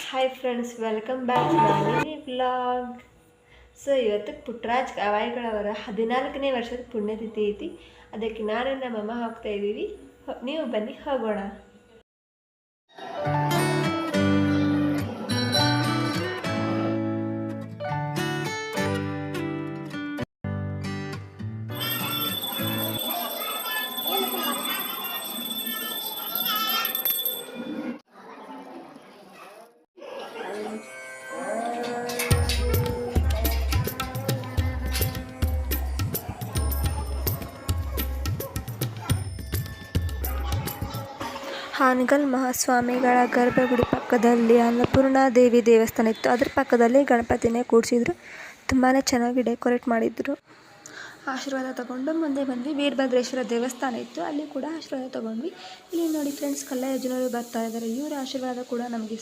Hi friends, welcome back to Nanini vlog. So ಇವತ್ತು ಪುಟ್ಟರಾಜ್ ಗವಾಯಿಗಳವರ 14ನೇ ವರ್ಷದ ಪುಣ್ಯತಿಥಿ ಐತಿ. ಅದಕ್ಕೆ ನಾನು ನಮ್ಮಮ್ಮ ಹೋಗ್ತಾ ಇದ್ದೀವಿ. ನೀವು ಬನ್ನಿ ಹೋಗೋಣ. ಹಾನಗಲ್ ಮಹಾಸ್ವಾಮಿಗಳ ಗರ್ಭಗುಡಿ ಪಕ್ಕದಲ್ಲಿ ಅನ್ನಪೂರ್ಣ ದೇವಿ ದೇವಸ್ಥಾನ ಇತ್ತು. ಅದ್ರ ಪಕ್ಕದಲ್ಲಿ ಗಣಪತಿನೇ ಕೂಡಿಸಿದ್ರು. ತುಂಬಾ ಚೆನ್ನಾಗಿ ಡೆಕೋರೇಟ್ ಮಾಡಿದ್ರು. ಆಶೀರ್ವಾದ ತಗೊಂಡು ಮುಂದೆ ಬಂದ್ವಿ. ವೀರಭದ್ರೇಶ್ವರ ದೇವಸ್ಥಾನ ಇತ್ತು, ಅಲ್ಲಿ ಕೂಡ ಆಶೀರ್ವಾದ ತಗೊಂಡ್ವಿ. ಇಲ್ಲಿ ನೋಡಿ ಫ್ರೆಂಡ್ಸ್, ಕಲ್ಲಯ್ಯ ಜನರು ಬರ್ತಾ ಇದ್ದಾರೆ. ಇವರ ಆಶೀರ್ವಾದ ಕೂಡ ನಮಗೆ